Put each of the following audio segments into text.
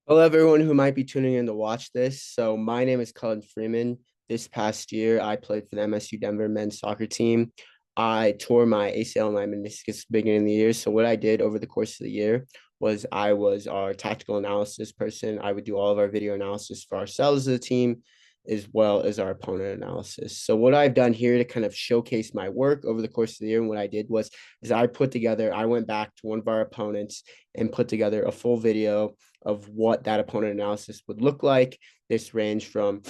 Hello, everyone who might be tuning in to watch this. So, my name is Cullen Freeman. This past year, I played for the MSU Denver men's soccer team. I tore my ACL and my meniscus at the beginning of the year. So, what I did over the course of the year was I was our tactical analysis person. I would do all of our video analysis for ourselves as a team, as well as our opponent analysis. So, what I've done here to kind of showcase my work over the course of the year, and what I did was, I went back to one of our opponents and put together a full video of what that opponent analysis would look like. This ranged from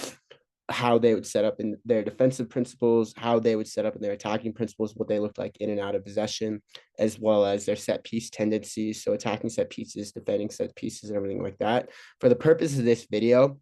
how they would set up in their defensive principles, how they would set up in their attacking principles, what they looked like in and out of possession, as well as their set piece tendencies. So attacking set pieces, defending set pieces, and everything like that. For the purpose of this video,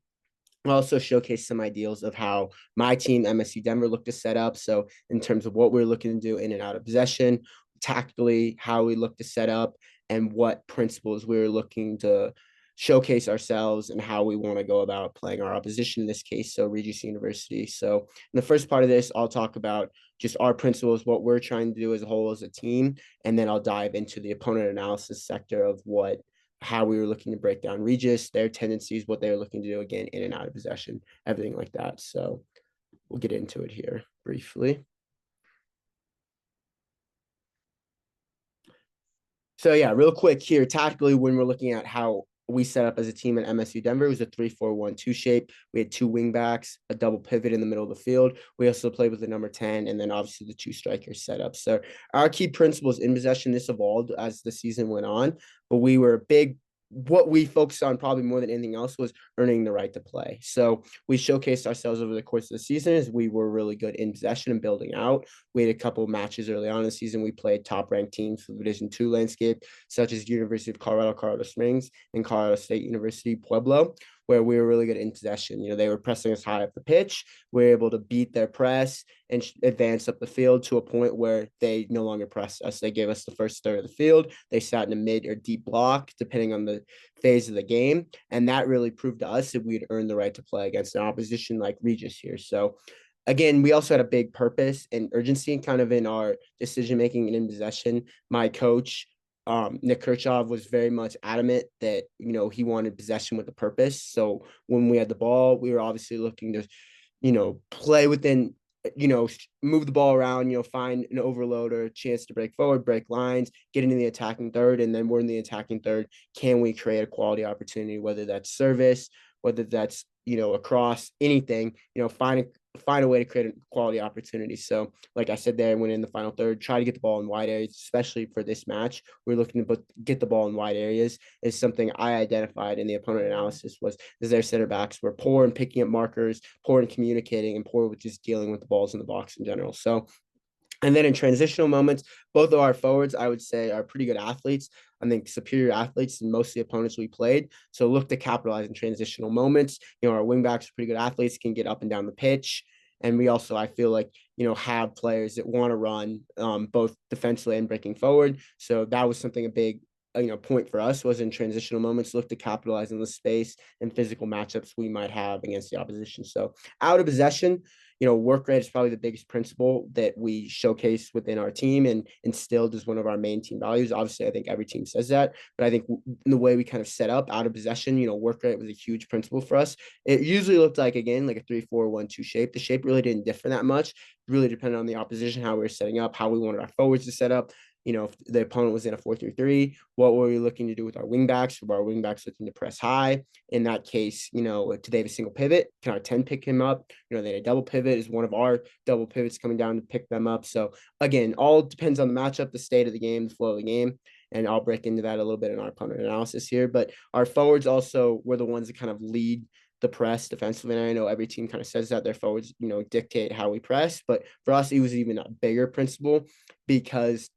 I'll also showcase some ideals of how my team, MSU Denver, looked to set up. So, in terms of what we're looking to do in and out of possession, tactically, how we look to set up, and what principles we're looking to showcase ourselves and how we want to go about playing our opposition in this case. So, Regis University. So, in the first part of this, I'll talk about just our principles, what we're trying to do as a whole as a team, and then I'll dive into the opponent analysis sector of how we were looking to break down Regis, their tendencies, what they were looking to do again in and out of possession, everything like that. So we'll get into it here briefly. So yeah, real quick here, tactically, when we're looking at how we set up as a team at MSU Denver, it was a 3-4-1-2 shape. We had two wing backs, a double pivot in the middle of the field. We also played with the number 10, and then obviously the two strikers set up. So our key principles in possession, this evolved as the season went on, but we were big. What we focused on probably more than anything else was earning the right to play. So we showcased ourselves over the course of the season as we were really good in possession and building out. We had a couple of matches early on in the season. We played top ranked teams for the Division II landscape, such as University of Colorado, Colorado Springs, and Colorado State University, Pueblo, where we were really good in possession. They were pressing us high up the pitch. We were able to beat their press and advance up the field to a point where they no longer pressed us. They gave us the first third of the field. They sat in a mid or deep block, depending on the phase of the game. And that really proved to us that we'd earned the right to play against an opposition like Regis here. So again, we also had a big purpose and urgency kind of in our decision making and in possession. My coach, Nick Kirchhoff, was very much adamant that he wanted possession with a purpose. So when we had the ball, we were obviously looking to play within, move the ball around, find an overload or a chance to break forward, break lines, get into the attacking third. And then we're in the attacking third. Can we create a quality opportunity, whether that's service, whether that's, across anything, find a way to create a quality opportunity. So, like I said, there, I went in the final third, try to get the ball in wide areas, especially for this match. We're looking to get the ball in wide areas is something I identified in the opponent analysis was their center backs were poor in picking up markers, poor in communicating, and poor with just dealing with the balls in the box in general. So and then in transitional moments, both of our forwards, I would say, are pretty good athletes. I think superior athletes than most of the opponents we played. So look to capitalize in transitional moments. Our wingbacks are pretty good athletes, can get up and down the pitch. And we also, I feel like, have players that want to run both defensively and breaking forward. So that was something a big point for us was in transitional moments, look to capitalize on the space and physical matchups we might have against the opposition. So out of possession, work rate is probably the biggest principle that we showcase within our team and instilled as one of our main team values. Obviously, I think every team says that, but I think in the way we kind of set up out of possession, work rate was a huge principle for us. It usually looked like, again, like a 3-4-1-2 shape. The shape really didn't differ that much. It really depended on the opposition, how we were setting up, how we wanted our forwards to set up. If the opponent was in a 4-3-3, what were we looking to do with our wingbacks? Were our wingbacks looking to press high? In that case, do they have a single pivot? Can our 10 pick him up? They had a double pivot is one of our double pivots coming down to pick them up. So again, all depends on the matchup, the state of the game, the flow of the game. And I'll break into that a little bit in our opponent analysis here. But our forwards also were the ones that kind of lead the press defensively. And I know every team kind of says that their forwards, dictate how we press. But for us, it was even a bigger principle because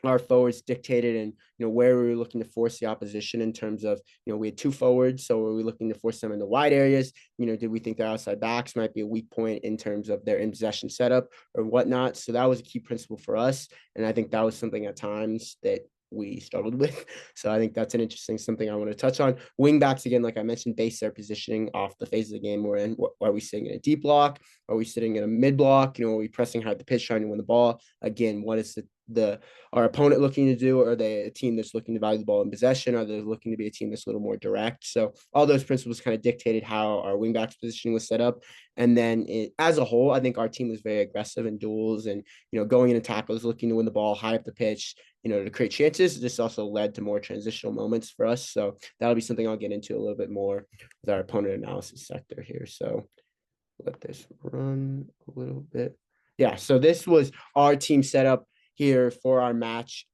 our forwards dictated and where we were looking to force the opposition in terms of we had two forwards, so were we looking to force them in the wide areas? Did we think their outside backs might be a weak point in terms of their in possession setup or whatnot? So that was a key principle for us, and I think that was something at times that we struggled with. So I think that's an interesting something I want to touch on. Wing backs, again, like I mentioned, base their positioning off the phase of the game we're in. Are we sitting in a deep block? Are we sitting in a mid block? Are we pressing hard the pitch trying to win the ball? Again, what is the our opponent looking to do? Are they a team that's looking to value the ball in possession? Are they looking to be a team that's a little more direct? So all those principles kind of dictated how our wingbacks positioning was set up. And then as a whole, I think our team was very aggressive in duels and, going into tackles, looking to win the ball high up the pitch, to create chances. This also led to more transitional moments for us. So that'll be something I'll get into a little bit more with our opponent analysis sector here. So let this run a little bit. Yeah, so this was our team setup here for our match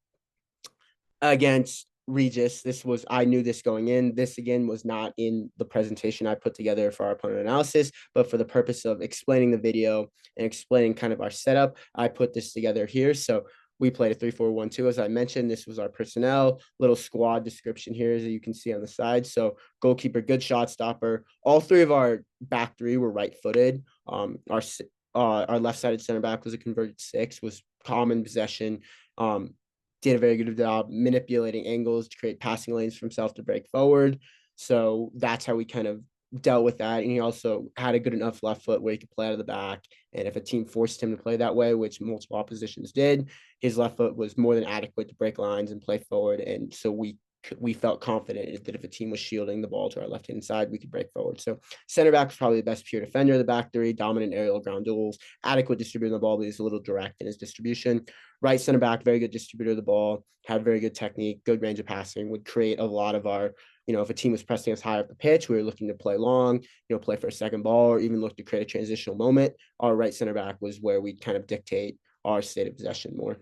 against Regis. I knew this going in. This again was not in the presentation I put together for our opponent analysis, but for the purpose of explaining the video and explaining kind of our setup, I put this together here. So we played a 3-4-1-2. As I mentioned, this was our personnel, little squad description here, as you can see on the side. So goalkeeper, good shot stopper. All three of our back three were right-footed. Our left-sided center back was a converted 6, was common possession. Did a very good job manipulating angles to create passing lanes for himself to break forward. So that's how we kind of dealt with that. And he also had a good enough left foot where he could play out of the back. And if a team forced him to play that way, which multiple oppositions did, his left foot was more than adequate to break lines and play forward. And so we felt confident that if a team was shielding the ball to our left-hand side, we could break forward. So center back was probably the best pure defender of the back three, dominant aerial ground duels, adequate distributor of the ball, but he's a little direct in his distribution. Right center back, very good distributor of the ball, had very good technique, good range of passing, would create a lot of our, if a team was pressing us high up the pitch, we were looking to play long, play for a second ball, or even look to create a transitional moment. Our right center back was where we kind of dictate our state of possession more.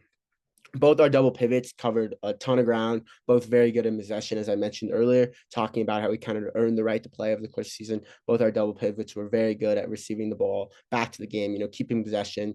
Both our double pivots covered a ton of ground, both very good in possession, as I mentioned earlier, talking about how we kind of earned the right to play over the course of the season. Both our double pivots were very good at receiving the ball back to the game, keeping possession,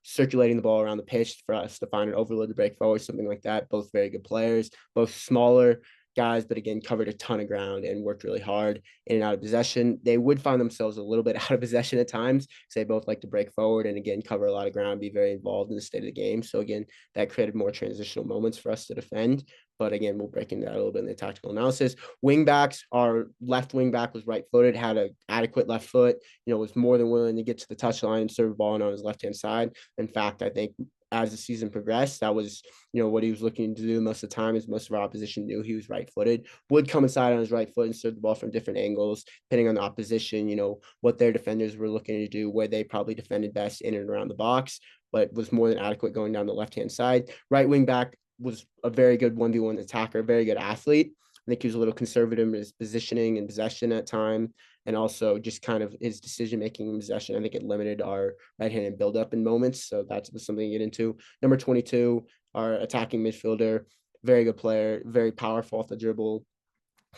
circulating the ball around the pitch for us to find an overload to break forward, something like that. Both very good players, both smaller guys, but again, covered a ton of ground and worked really hard in and out of possession. They would find themselves a little bit out of possession at times because they both like to break forward and again, cover a lot of ground, be very involved in the state of the game. So again, that created more transitional moments for us to defend. But again, we'll break into that a little bit in the tactical analysis. Wingbacks, our left wing back was right-footed, had an adequate left foot, was more than willing to get to the touchline and serve the ball on his left-hand side. In fact, I think as the season progressed, that was, what he was looking to do most of the time, is most of our opposition knew he was right-footed, would come inside on his right foot and serve the ball from different angles, depending on the opposition, what their defenders were looking to do, where they probably defended best in and around the box, but was more than adequate going down the left-hand side. Right wing back was a very good 1v1 attacker, very good athlete. I think he was a little conservative in his positioning and possession at time, and also just kind of his decision-making in possession. I think it limited our right-handed build-up in moments, so that was something to get into. Number 22, our attacking midfielder, very good player, very powerful off the dribble,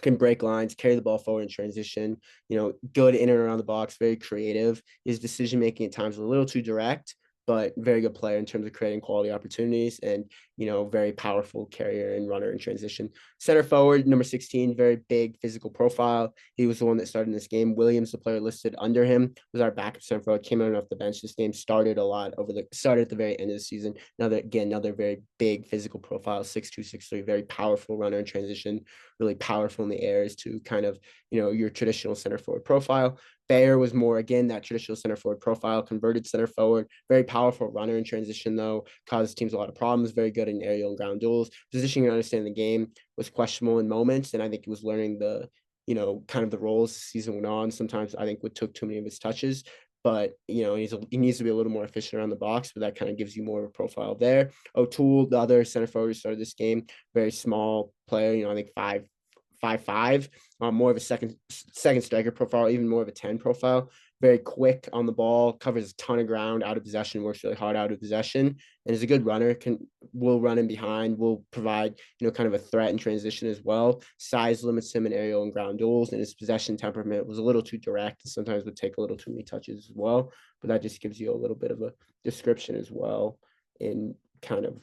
can break lines, carry the ball forward in transition, good in and around the box, very creative. His decision-making at times was a little too direct, but very good player in terms of creating quality opportunities and, very powerful carrier and runner in transition. Center forward, number 16, very big physical profile. He was the one that started in this game. Williams, the player listed under him, was our backup center forward, came in off the bench. This game started at the very end of the season. Another very big physical profile, 6'2", 6'3", very powerful runner in transition, really powerful in the air as to kind of, your traditional center forward profile. Bayer was more, again, that traditional center forward profile, converted center forward, very powerful runner in transition, though, caused teams a lot of problems, very good in aerial and ground duels. Positioning and understanding the game was questionable in moments, and I think he was learning the, kind of the roles the season went on. Sometimes I think we took too many of his touches, but, he needs to be a little more efficient around the box, but that kind of gives you more of a profile there. O'Toole, the other center forward who started this game, very small player, I think 5'5", more of a second striker profile, even more of a 10 profile. Very quick on the ball, covers a ton of ground out of possession, works really hard out of possession, and is a good runner. Will run in behind, will provide, kind of a threat in transition as well. Size limits him in aerial and ground duels, and his possession temperament was a little too direct and sometimes would take a little too many touches as well. But that just gives you a little bit of a description as well in kind of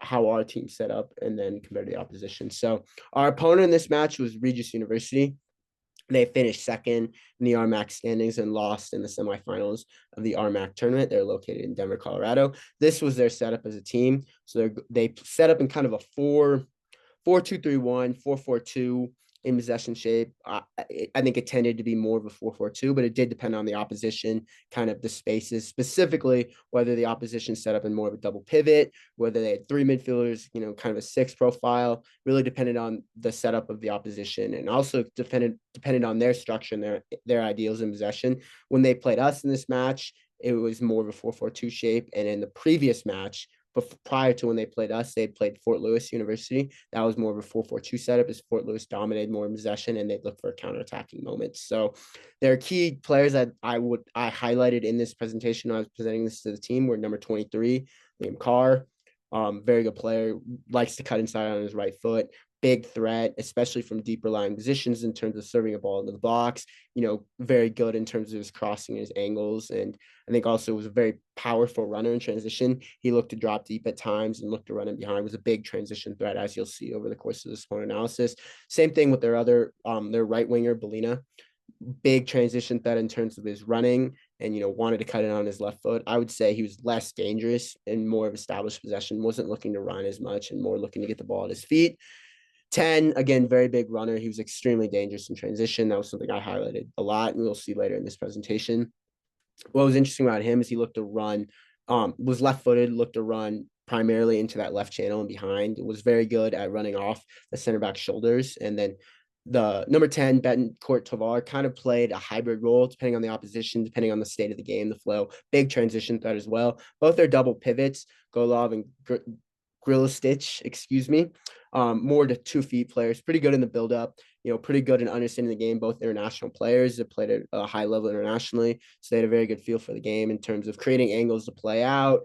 how our team set up and then compared to the opposition. So our opponent in this match was Regis University. They finished second in the RMAC standings and lost in the semifinals of the RMAC tournament. They're located in Denver, Colorado. This was their setup as a team. So they set up in kind of a 4-2-3-1, 4-4-2 in possession shape. I think it tended to be more of a 4-4-2, but it did depend on the opposition, kind of the spaces, specifically whether the opposition set up in more of a double pivot, whether they had three midfielders, kind of a six profile, really depended on the setup of the opposition, and also depended on their structure and their ideals in possession. When they played us in this match, it was more of a 4-4-2 shape. And in the previous match, but prior to when they played us, they had played Fort Lewis University. That was more of a 4-4-2 setup, as Fort Lewis dominated more in possession and they'd look for counterattacking moments. So there are key players that I highlighted in this presentation when I was presenting this to the team were number 23, Liam Carr. Very good player, likes to cut inside on his right foot. Big threat, especially from deeper line positions in terms of serving a ball into the box. Very good in terms of his crossing, his angles, and I think also was a very powerful runner in transition. He looked to drop deep at times and looked to run in behind. Was a big transition threat, as you'll see over the course of this whole analysis. Same thing with their right winger, Belina. Big transition threat in terms of his running and, wanted to cut it on his left foot. I would say he was less dangerous and more of established possession, wasn't looking to run as much and more looking to get the ball at his feet. 10, again, very big runner. He was extremely dangerous in transition. That was something I highlighted a lot, and we'll see later in this presentation. What was interesting about him is he looked to run, was left-footed, looked to run primarily into that left channel and behind. Was very good at running off the center back shoulders. And then the number 10, Betancourt Tovar, kind of played a hybrid role depending on the opposition, depending on the state of the game, the flow. Big transition threat as well. Both their double pivots, Golov and Grillistich, excuse me, more to 2 feet players, pretty good in the build-up, pretty good in understanding the game. Both international players that played at a high level internationally, so they had a very good feel for the game in terms of creating angles to play out,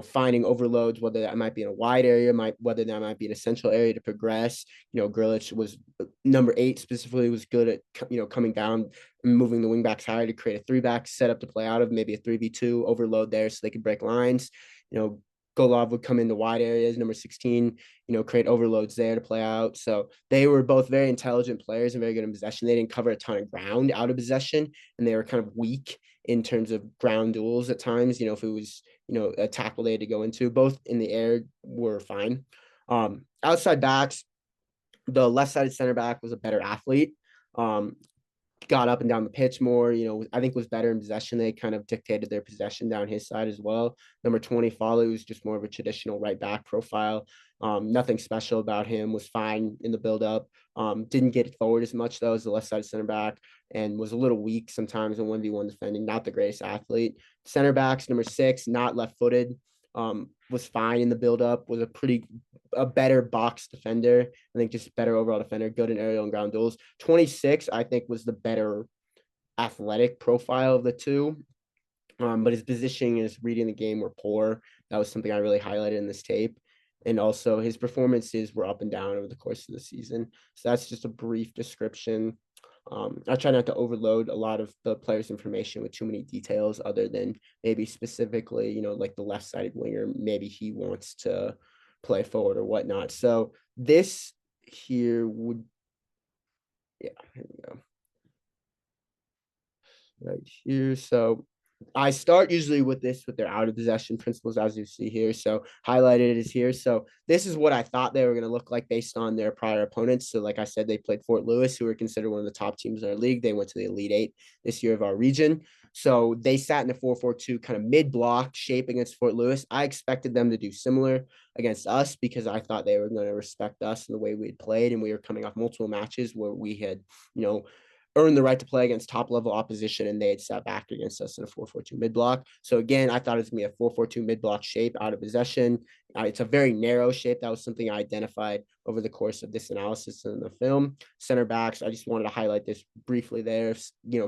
finding overloads, whether that might be in a wide area, whether that might be an essential area to progress. Grillitsch was number 8 specifically, was good at coming down and moving the wingbacks higher to create a 3-back setup to play out of, maybe a 3v2 overload there so they could break lines. Golov would come into wide areas, number 16, create overloads there to play out. So they were both very intelligent players and very good in possession. They didn't cover a ton of ground out of possession, and they were kind of weak in terms of ground duels at times. If it was, a tackle they had to go into, both in the air were fine. Outside backs, the left-sided center back was a better athlete. Got up and down the pitch more, I think was better in possession. They kind of dictated their possession down his side as well. Number 20, Follow, was just more of a traditional right back profile. Nothing special about him, was fine in the build-up. Didn't get forward as much, though, as the left side center back, and was a little weak sometimes in 1v1 defending. Not the greatest athlete. Center backs, number 6, not left-footed. Was fine in the build-up, was a better box defender. I think just better overall defender, good in aerial and ground duels. 26, I think, was the better athletic profile of the two. But his positioning and his reading the game were poor. That was something I really highlighted in this tape. And also his performances were up and down over the course of the season. So that's just a brief description. I try not to overload a lot of the player's information with too many details other than maybe specifically, like the left-sided winger, maybe he wants to play forward or whatnot. So this here would, yeah, here we go. Right here. So I start usually with their out of possession principles, as you see here. So highlighted is here. So this is what I thought they were going to look like based on their prior opponents. So like I said, they played Fort Lewis, who were considered one of the top teams in our league. They went to the Elite 8 this year of our region. So they sat in the 4-4-2 kind of mid-block shape against Fort Lewis. I expected them to do similar against us because I thought they were going to respect us and the way we had played. And we were coming off multiple matches where we had, earned the right to play against top level opposition, and they had sat back against us in a 4-4-2 mid block. So again, I thought it was gonna be a 4-4-2 mid block shape out of possession. It's a very narrow shape. That was something I identified over the course of this analysis in the film. Center backs, I just wanted to highlight this briefly there.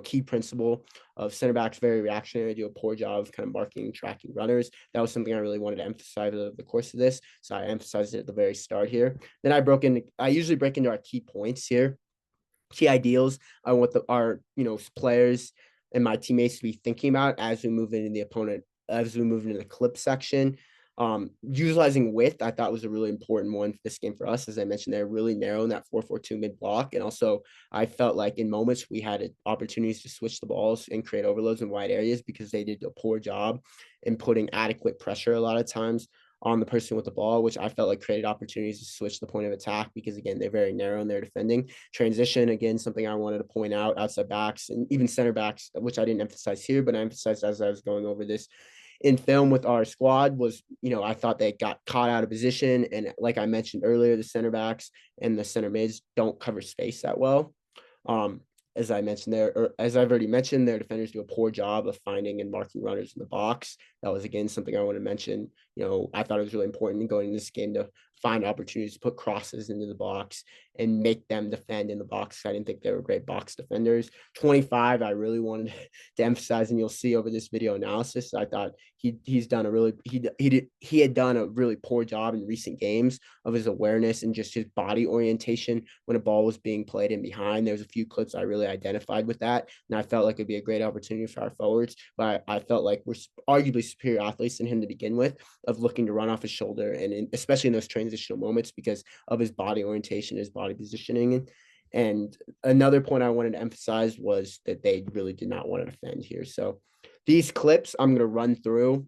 Key principle of center backs, very reactionary, do a poor job of kind of marking and tracking runners. That was something I really wanted to emphasize over the course of this. So I emphasized it at the very start here. Then I usually break into our key points here. Key ideals I want our players and my teammates to be thinking about as we move into the clip section. Utilizing width, I thought was a really important one for this game for us. As I mentioned, they're really narrow in that 4-4-2 mid block. And also I felt like in moments we had opportunities to switch the balls and create overloads in wide areas because they did a poor job in putting adequate pressure a lot of times on the person with the ball, which I felt like created opportunities to switch the point of attack because, again, they're very narrow in their defending. Transition, again, something I wanted to point out, outside backs and even center backs, which I didn't emphasize here, but I emphasized as I was going over this in film with our squad was, I thought they got caught out of position. And like I mentioned earlier, the center backs and the center mids don't cover space that well. Um, as I mentioned there, or as I've already mentioned, their defenders do a poor job of finding and marking runners in the box. That was, again, something I want to mention. I thought it was really important going in this game to find opportunities to put crosses into the box and make them defend in the box. I didn't think they were great box defenders. 25, I really wanted to emphasize, and you'll see over this video analysis, I thought he had done a really poor job in recent games of his awareness and just his body orientation when a ball was being played in behind. There's a few clips I really identified with that, and I felt like it'd be a great opportunity for our forwards, but I felt like we're arguably superior athletes than him to begin with, of looking to run off his shoulder, and especially in those transitional moments because of his body orientation, his body positioning. And another point I wanted to emphasize was that they really did not want to defend here. So these clips I'm going to run through,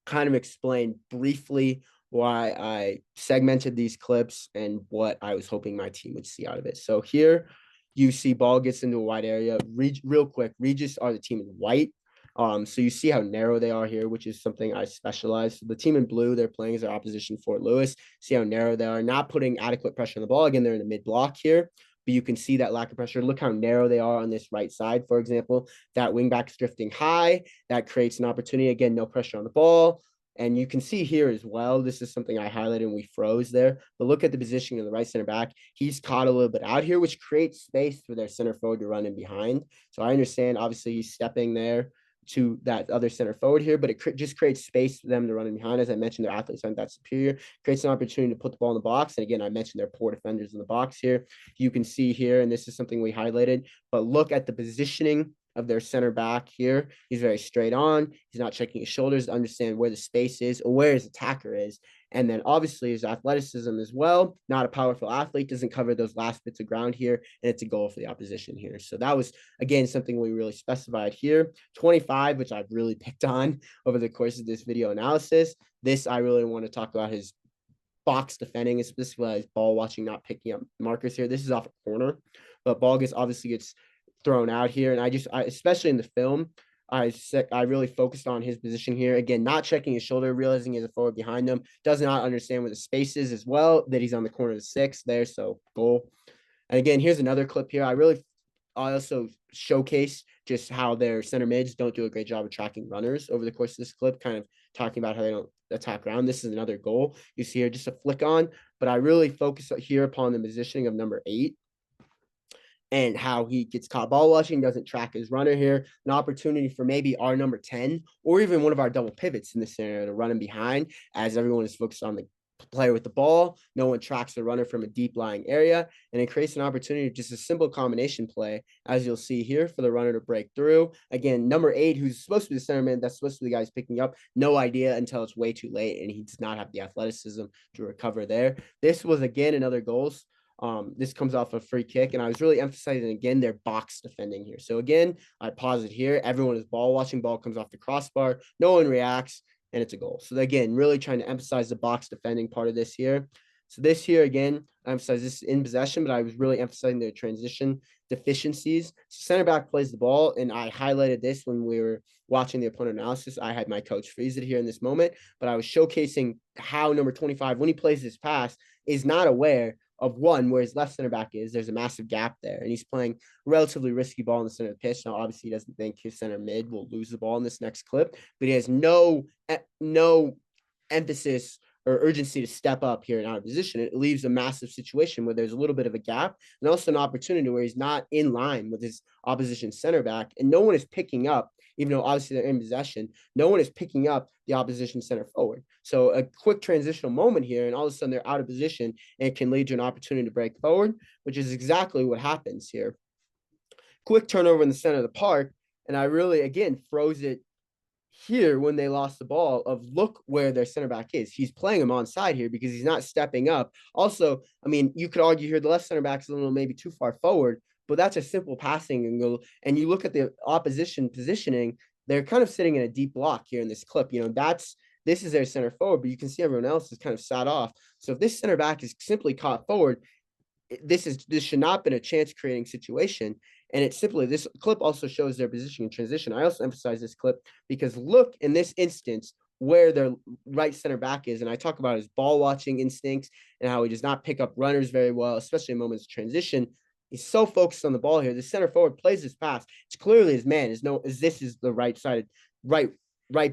kind of explain briefly why I segmented these clips and what I was hoping my team would see out of it. So here you see ball gets into a wide area. Real quick, Regis are the team in white. So you see how narrow they are here, which is something I specialize. So the team in blue, they're playing as their opposition, Fort Lewis. See how narrow they are, not putting adequate pressure on the ball. Again, they're in the mid block here, but you can see that lack of pressure. Look how narrow they are on this right side, for example. That wingback's drifting high. That creates an opportunity. Again, no pressure on the ball. And you can see here as well, this is something I highlighted and we froze there. But look at the positioning of the right center back. He's caught a little bit out here, which creates space for their center forward to run in behind. So I understand, obviously, he's stepping there to that other center forward here, but it just creates space for them to run in behind. As I mentioned, their athletes aren't that superior. Creates an opportunity to put the ball in the box. And again, I mentioned they're poor defenders in the box here. You can see here, and this is something we highlighted, but look at the positioning of their center back here. He's very straight on. He's not checking his shoulders to understand where the space is or where his attacker is. And then obviously his athleticism as well. Not a powerful athlete, doesn't cover those last bits of ground here, and it's a goal for the opposition here. So that was, again, something we really specified here. 25, which I've really picked on over the course of this video analysis. This, I really want to talk about his box defending, specifically his ball watching, not picking up markers here. This is off a corner, but ball obviously gets thrown out here. And I especially in the film, I really focused on his position here. Again, not checking his shoulder, realizing he's a forward behind him, does not understand where the space is as well, that he's on the corner of the 6 there. So goal. And again, here's another clip here. I also showcase just how their center mids don't do a great job of tracking runners over the course of this clip, kind of talking about how they don't attack ground. This is another goal. You see here just a flick on, but I really focus here upon the positioning of number 8 and how he gets caught ball watching, doesn't track his runner here. An opportunity for maybe our number 10 or even one of our double pivots in this scenario to run him behind, as everyone is focused on the player with the ball. No one tracks the runner from a deep lying area, and it creates an opportunity, just a simple combination play, as you'll see here, for the runner to break through. Again, number 8, who's supposed to be the centerman, that's supposed to be the guy who's picking up, no idea until it's way too late, and he does not have the athleticism to recover there. This was, again, another goals. This comes off a free kick, and I was really emphasizing, again, their box defending here. So again, I pause it here. Everyone is ball watching. Ball comes off the crossbar. No one reacts, and it's a goal. So again, really trying to emphasize the box defending part of this here. So this here, again, I emphasize this in possession, but I was really emphasizing their transition deficiencies. So center back plays the ball, and I highlighted this when we were watching the opponent analysis. I had my coach freeze it here in this moment, but I was showcasing how number 25, when he plays this pass, is not aware of one, where his left center back is. There's a massive gap there, and he's playing relatively risky ball in the center of the pitch. Now, obviously, he doesn't think his center mid will lose the ball in this next clip, but he has no emphasis or urgency to step up here and out of position. It leaves a massive situation where there's a little bit of a gap and also an opportunity where he's not in line with his opposition center back, and no one is picking up, even though obviously they're in possession, no one is picking up the opposition center forward. So a quick transitional moment here, and all of a sudden they're out of position, and it can lead to an opportunity to break forward, which is exactly what happens here. Quick turnover in the center of the park, and I really, again, froze it here when they lost the ball, of look where their center back is. He's playing him onside here because he's not stepping up. Also, I mean, you could argue here the left center back's a little maybe too far forward, but that's a simple passing angle. And you look at the opposition positioning, they're kind of sitting in a deep block here in this clip. That's This is their center forward, but you can see everyone else is kind of sat off. So if this center back is simply caught forward, this should not have been a chance creating situation. And it's simply, this clip also shows their position in transition. I also emphasize this clip because look in this instance where their right center back is. And I talk about his ball watching instincts and how he does not pick up runners very well, especially in moments of transition. He's so focused on the ball here. The center forward plays this pass. It's clearly his man. This is the right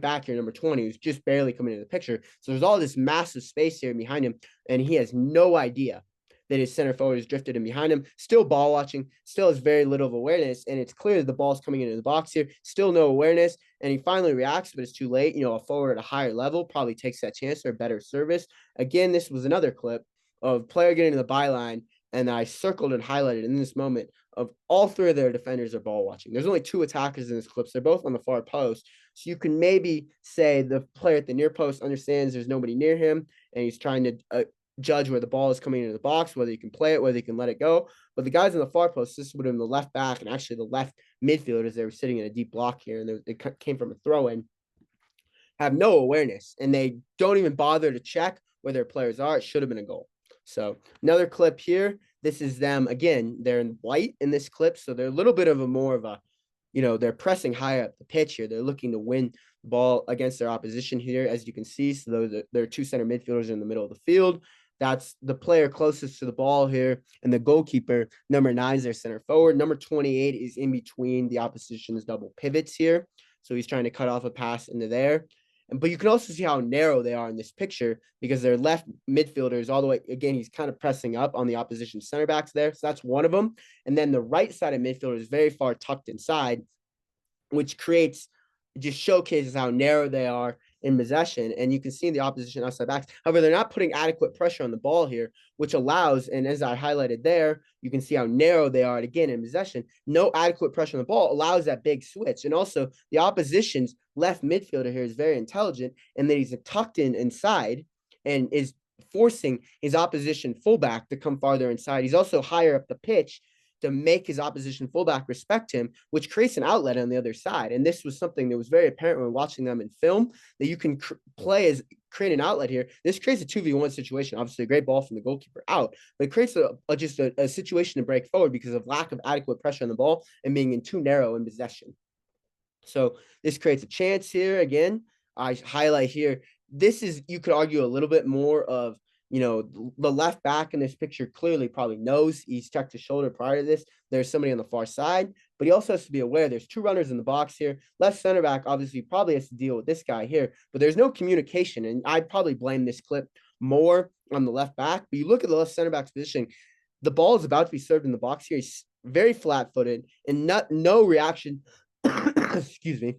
back here, number 20, who's just barely coming into the picture. So there's all this massive space here behind him, and he has no idea that his center forward is drifted in behind him. Still ball watching, still has very little of awareness, and it's clear that the ball's coming into the box here. Still no awareness, and he finally reacts, but it's too late. A forward at a higher level probably takes that chance or better service. Again, this was another clip of player getting to the byline, and I circled and highlighted in this moment of all three of their defenders are ball watching. There's only two attackers in this clip. So they're both on the far post. So you can maybe say the player at the near post understands there's nobody near him, and he's trying to judge where the ball is coming into the box, whether he can play it, whether he can let it go. But the guys in the far post, this would have been the left back and actually the left midfielders, they were sitting in a deep block here, and it came from a throw-in, have no awareness, and they don't even bother to check where their players are. It should have been a goal. So another clip here. This is them again. They're in white in this clip, so they're a little bit of a more of a, they're pressing high up the pitch here. They're looking to win the ball against their opposition here, as you can see. So there are two center midfielders in the middle of the field. That's the player closest to the ball here, and the goalkeeper, number 9, is their center forward. Number 28 is in between the opposition's double pivots here, so he's trying to cut off a pass into there. But you can also see how narrow they are in this picture because their left midfielders all the way. Again, he's kind of pressing up on the opposition center backs there. So that's one of them. And then the right side of midfielder is very far tucked inside, which just showcases how narrow they are in possession. And you can see the opposition outside backs. However, they're not putting adequate pressure on the ball here, which allows, and as I highlighted there, you can see how narrow they are again in possession. No adequate pressure on the ball allows that big switch. And also the opposition's left midfielder here is very intelligent, and that he's tucked inside and is forcing his opposition fullback to come farther inside. He's also higher up the pitch to make his opposition fullback respect him, which creates an outlet on the other side. And this was something that was very apparent when watching them in film, that you can create an outlet here. This creates a 2v1 situation. Obviously, a great ball from the goalkeeper out, but it creates just a situation to break forward because of lack of adequate pressure on the ball and being in too narrow in possession. So this creates a chance here. Again, I highlight here. This is, you could argue, a little bit more of, the left back in this picture clearly probably knows he's checked his shoulder prior to this. There's somebody on the far side, but he also has to be aware there's two runners in the box here. Left center back obviously probably has to deal with this guy here, but there's no communication. And I'd probably blame this clip more on the left back. But you look at the left center back's position, the ball is about to be served in the box here. He's very flat-footed and no reaction. Excuse me.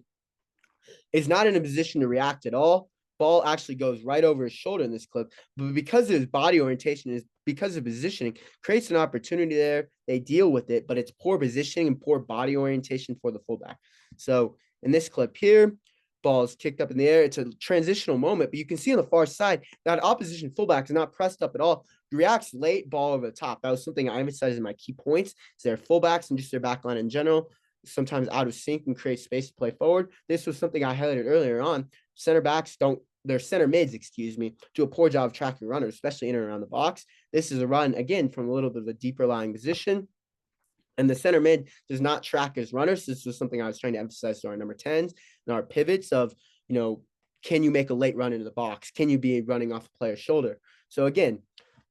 Is not in a position to react at all. Ball actually goes right over his shoulder in this clip, but because of his body orientation, is because of positioning, creates an opportunity there. They deal with it, but it's poor positioning and poor body orientation for the fullback. So in this clip here, ball is kicked up in the air. It's a transitional moment, but you can see on the far side that opposition fullback is not pressed up at all. He reacts late, ball over the top. That was something I emphasized in my key points. Is their fullbacks and just their back line in general sometimes out of sync and create space to play forward. This was something I highlighted earlier on. Center backs their center mids, do a poor job of tracking runners, especially in and around the box. This is a run, again, from a little bit of a deeper lying position. And the center mid does not track his runners. This was something I was trying to emphasize to our number 10s and our pivots of, can you make a late run into the box? Can you be running off a player's shoulder? So again,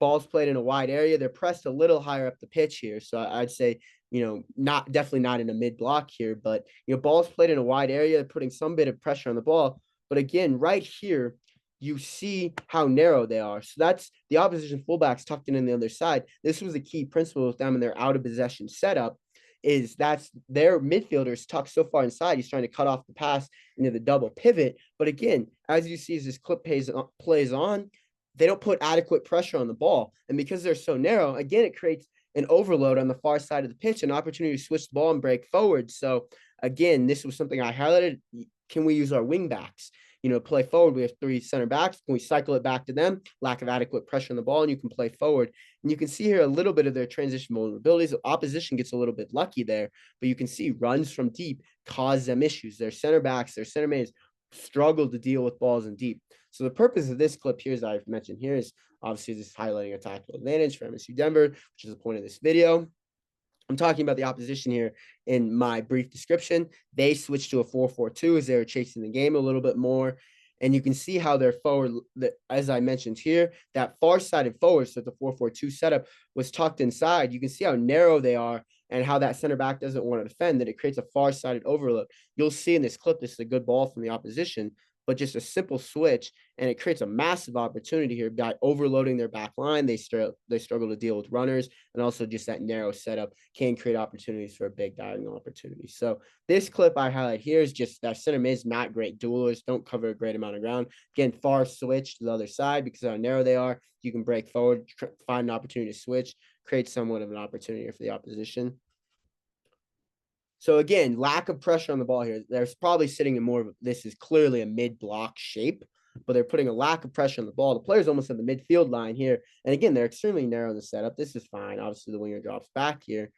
ball's played in a wide area. They're pressed a little higher up the pitch here. So I'd say, definitely not in a mid block here, but, ball's played in a wide area, putting some bit of pressure on the ball. But again, right here, you see how narrow they are. So that's the opposition fullbacks tucked in the other side. This was the key principle with them in their out of possession setup, is that's their midfielders tucked so far inside. He's trying to cut off the pass into the double pivot. But again, as you see, as this clip plays on, they don't put adequate pressure on the ball. And because they're so narrow, again, it creates an overload on the far side of the pitch, an opportunity to switch the ball and break forward. So again, this was something I highlighted. Can we use our wing backs? Play forward. We have 3 center backs. Can we cycle it back to them? Lack of adequate pressure on the ball, and you can play forward. And you can see here a little bit of their transition vulnerabilities. The opposition gets a little bit lucky there, but you can see runs from deep cause them issues. Their center backs, their center mids struggle to deal with balls in deep. So the purpose of this clip here, as I've mentioned here, is obviously just highlighting a tactical advantage for MSU Denver, which is the point of this video. I'm talking about the opposition here in my brief description. They switched to a 4-4-2 as they were chasing the game a little bit more. And you can see how their forward, as I mentioned here, that far-sided forward, so the 4-4-2 setup was tucked inside. You can see how narrow they are and how that center back doesn't want to defend, that it creates a far-sided overload. You'll see in this clip, this is a good ball from the opposition, but just a simple switch, and it creates a massive opportunity here by overloading their back line. They struggle to deal with runners, and also just that narrow setup can create opportunities for a big diagonal opportunity. So this clip I highlight here is just that center mids, not great duelers, don't cover a great amount of ground. Again, far switch to the other side because of how narrow they are. You can break forward, find an opportunity to switch, create somewhat of an opportunity for the opposition. So again, lack of pressure on the ball here. They're probably sitting in more of this is clearly a mid-block shape, but they're putting a lack of pressure on the ball. The player's almost at the midfield line here. And again, they're extremely narrow in the setup. This is fine. Obviously, the winger drops back here.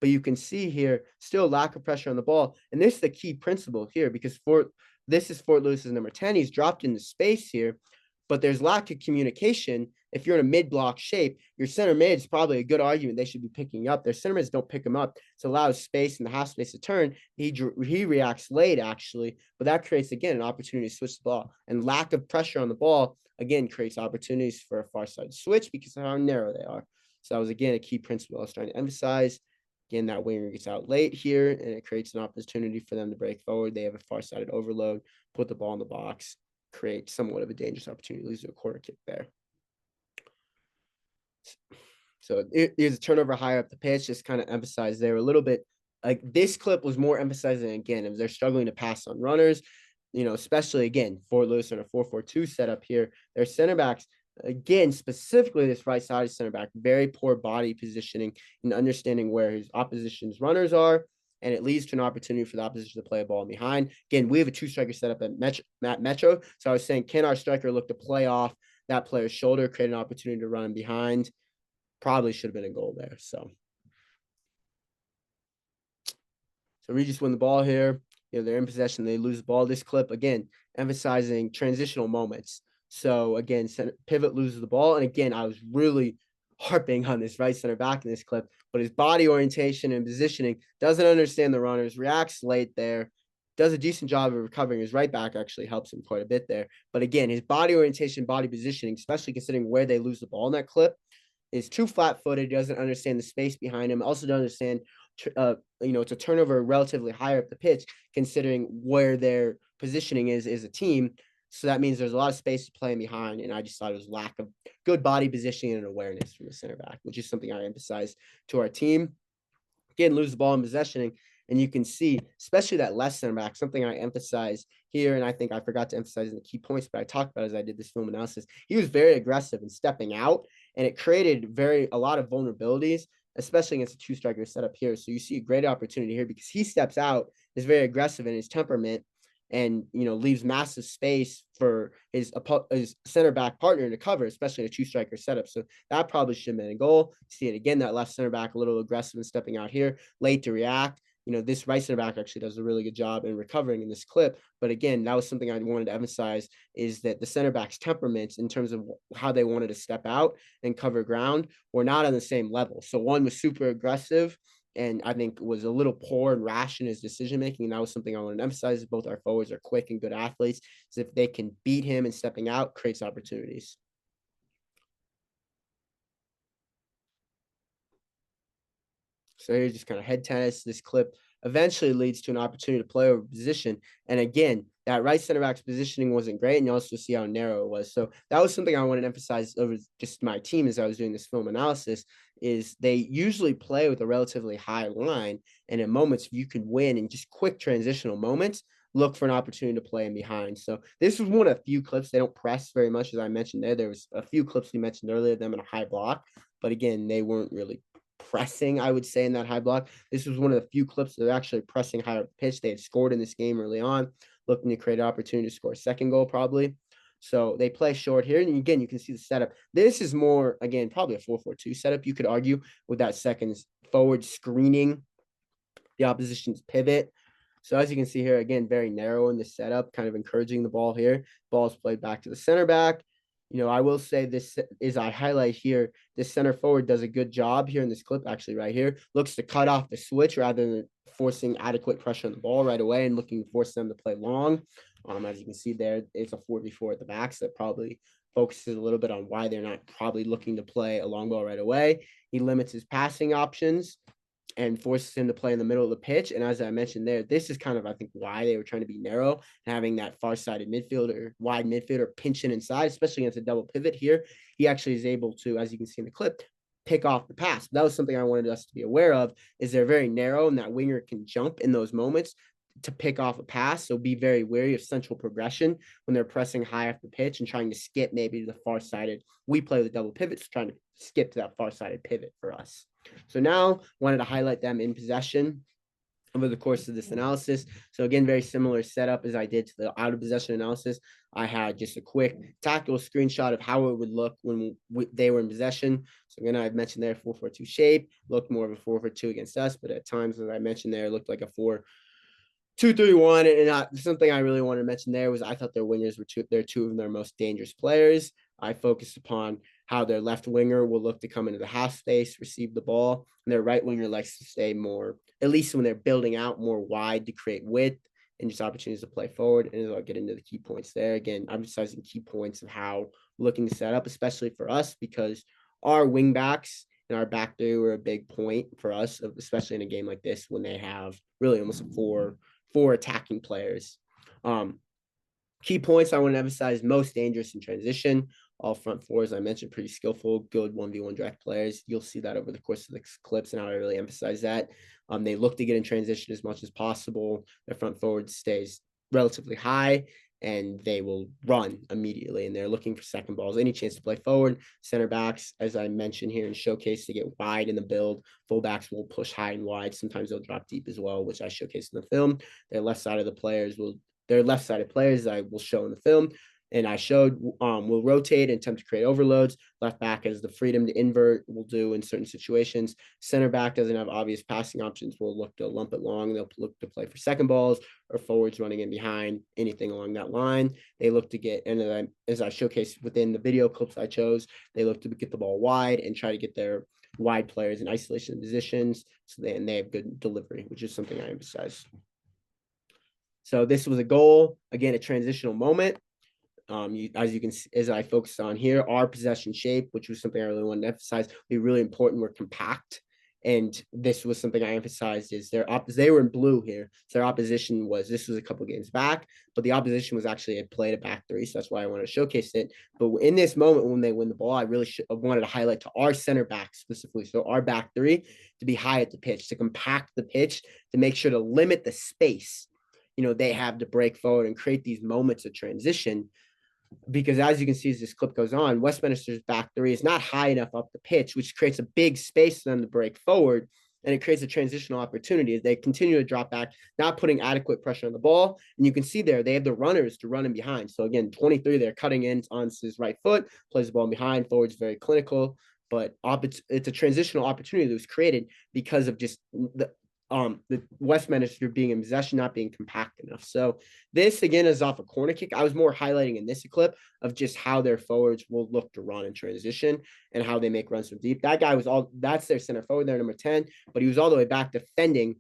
But you can see here still lack of pressure on the ball. And this is the key principle here because this is Fort Lewis's number 10. He's dropped into space here, but there's lack of communication. If you're in a mid-block shape, your center mid is probably a good argument they should be picking up. Their center mids don't pick him up. It allows space in the half space to turn. He reacts late, actually, but that creates, again, an opportunity to switch the ball. And lack of pressure on the ball, again, creates opportunities for a far side switch because of how narrow they are. So that was, again, a key principle I was trying to emphasize. Again, that winger gets out late here, and it creates an opportunity for them to break forward. They have a far-sided overload, put the ball in the box, create somewhat of a dangerous opportunity, lose a corner kick there. So there's a turnover higher up the pitch, just kind of emphasized there a little bit. Like this clip was more emphasizing, again, if they're struggling to pass on runners, especially, again, Fort Lewis in a 4-4-2 setup here. Their center backs, again, specifically this right side center back, very poor body positioning and understanding where his opposition's runners are, and it leads to an opportunity for the opposition to play a ball behind. Again, we have a two-striker setup at Metro, so I was saying, can our striker look to play off that player's shoulder, create an opportunity to run behind? Probably should have been a goal there. So Regis win the ball here. They're in possession. They lose the ball. This clip, again, emphasizing transitional moments. So, again, pivot loses the ball. And, again, I was really harping on this right center back in this clip. But his body orientation and positioning doesn't understand the runners, reacts late there, does a decent job of recovering. His right back actually helps him quite a bit there. But, again, his body orientation, body positioning, especially considering where they lose the ball in that clip, is too flat-footed, doesn't understand the space behind him, also doesn't understand it's a turnover relatively higher up the pitch, considering where their positioning is a team. So that means there's a lot of space to play in behind, and I just thought it was lack of good body positioning and awareness from the center back, which is something I emphasize to our team. Again, lose the ball in possession, and you can see, especially that left center back, something I emphasize here, and I think I forgot to emphasize in the key points, but I talked about as I did this film analysis. He was very aggressive in stepping out, and it created a lot of vulnerabilities, especially against a two-striker setup here. So you see a great opportunity here because he steps out, is very aggressive in his temperament, and leaves massive space for his center back partner to cover, especially in a two-striker setup. So that probably should have been a goal. See it again, that left center back a little aggressive and stepping out here, late to react. This right center back actually does a really good job in recovering in this clip. But again, that was something I wanted to emphasize, is that the center back's temperaments in terms of how they wanted to step out and cover ground were not on the same level. So one was super aggressive, and I think was a little poor and rash in his decision making. And that was something I wanted to emphasize. Both our forwards are quick and good athletes. So if they can beat him and stepping out, creates opportunities. So here's just kind of head tennis. This clip eventually leads to an opportunity to play over position. And again, that right center back's positioning wasn't great. And you also see how narrow it was. So that was something I wanted to emphasize over just my team as I was doing this film analysis, is they usually play with a relatively high line. And in moments you can win in just quick transitional moments, look for an opportunity to play in behind. So this was one of a few clips. They don't press very much, as I mentioned there. There was a few clips we mentioned earlier, them in a high block. But again, they weren't really pressing, I would say, in that high block. This was one of the few clips that are actually pressing higher up the pitch. They had scored in this game early on, looking to create an opportunity to score a second goal probably. So they play short here. And again, you can see the setup. This is more, again, probably a 4-4-2 setup, you could argue, with that second forward screening the opposition's pivot. So as you can see here, again, very narrow in the setup, kind of encouraging the ball here. Ball's played back to the center back. I will say this is I highlight here, this center forward does a good job here in this clip, actually right here, looks to cut off the switch rather than forcing adequate pressure on the ball right away and looking to force them to play long. As you can see there, it's a 4v4 at the back, so that probably focuses a little bit on why they're not probably looking to play a long ball right away. He limits his passing options and forces him to play in the middle of the pitch. And as I mentioned there, this is kind of, I think, why they were trying to be narrow and having that far-sided midfielder, wide midfielder pinching inside, especially against a double pivot here. He actually is able to, as you can see in the clip, pick off the pass. That was something I wanted us to be aware of, is they're very narrow and that winger can jump in those moments to pick off a pass. So be very wary of central progression when they're pressing high off the pitch and trying to skip maybe to the far-sided. We play with double pivots, trying to skip to that far-sided pivot for us. So now wanted to highlight them in possession over the course of this analysis. So again, very similar setup as I did to the out of possession analysis. I had just a quick tactical screenshot of how it would look when they were in possession. So again, I've mentioned there 4-4-2 shape, looked more of a 4-4-2 against us, but at times, as I mentioned there, it looked like a 4-2-3-1. And something I really wanted to mention there was I thought their wingers were two of their most dangerous players. I focused upon how their left winger will look to come into the half space, receive the ball, and their right winger likes to stay more, at least when they're building out, more wide to create width and just opportunities to play forward. And I'll get into the key points there. Again, I'm emphasizing key points of how we're looking to set up, especially for us, because our wing backs and our back three were a big point for us, especially in a game like this when they have really almost four attacking players. Key points I want to emphasize: most dangerous in transition. All front four, as I mentioned, pretty skillful, good 1v1 direct players. You'll see that over the course of the clips and how I really emphasize that. They look to get in transition as much as possible. Their front forward stays relatively high and they will run immediately. And they're looking for second balls, any chance to play forward. Center backs, as I mentioned here in showcase, to get wide in the build. Fullbacks will push high and wide. Sometimes they'll drop deep as well, which I showcase in the film. Their left-sided players, I will show in the film. And I showed will rotate and attempt to create overloads. Left back has the freedom to invert, will do in certain situations. Center back doesn't have obvious passing options, will look to lump it long. They'll look to play for second balls or forwards running in behind, anything along that line. They look to get, and as I showcased within the video clips I chose, they look to get the ball wide and try to get their wide players in isolation positions. So they have good delivery, which is something I emphasize. So this was a goal, again, a transitional moment. As you can see, as I focused on here, our possession shape, which was something I really wanted to emphasize, be really important. We're compact, and this was something I emphasized. Is they were in blue here, so their opposition this was a couple games back, but the opposition was actually had played a back three, so that's why I wanted to showcase it. But in this moment when they win the ball, I really wanted to highlight to our center back specifically, so our back three, to be high at the pitch, to compact the pitch, to make sure to limit the space they have to break forward and create these moments of transition. Because as you can see as this clip goes on, Westminster's back three is not high enough up the pitch, which creates a big space for them to break forward, and it creates a transitional opportunity as they continue to drop back, not putting adequate pressure on the ball. And you can see there, they have the runners to run in behind. So again, 23, they're cutting in on his right foot, plays the ball behind, forward's very clinical, but it's a transitional opportunity that was created because of just the Westminster being in possession, not being compact enough. So this again is off a corner kick. I was more highlighting in this clip of just how their forwards will look to run in transition and how they make runs from deep. That guy that's their center forward, their number 10, but he was all the way back defending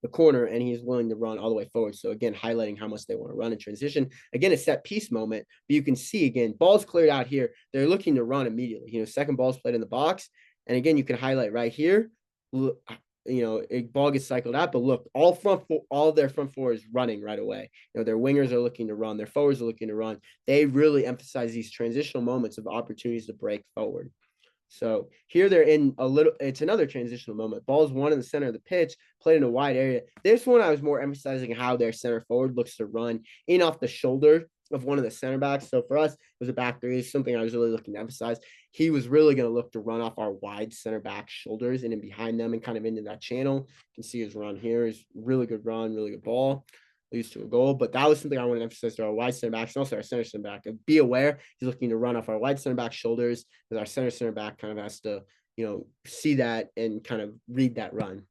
the corner and he's willing to run all the way forward. So again, highlighting how much they want to run in transition. Again, a set piece moment, but you can see again, balls cleared out here. They're looking to run immediately. Second ball's played in the box. And again, you can highlight right here. A ball gets cycled out, but look, all their front four is running right away. Their wingers are looking to run, their forwards are looking to run. They really emphasize these transitional moments of opportunities to break forward. So here they're in it's another transitional moment. Ball's one in the center of the pitch, played in a wide area. This one I was more emphasizing how their center forward looks to run in off the shoulder of one of the center backs. So for us, it was a back three. It's something I was really looking to emphasize. He was really going to look to run off our wide center back shoulders and in behind them and kind of into that channel. You can see his run here is really good run, really good ball, leads to a goal. But that was something I wanted to emphasize to our wide center backs and also our center back. Be aware, he's looking to run off our wide center back shoulders because our center back kind of has to, see that and kind of read that run.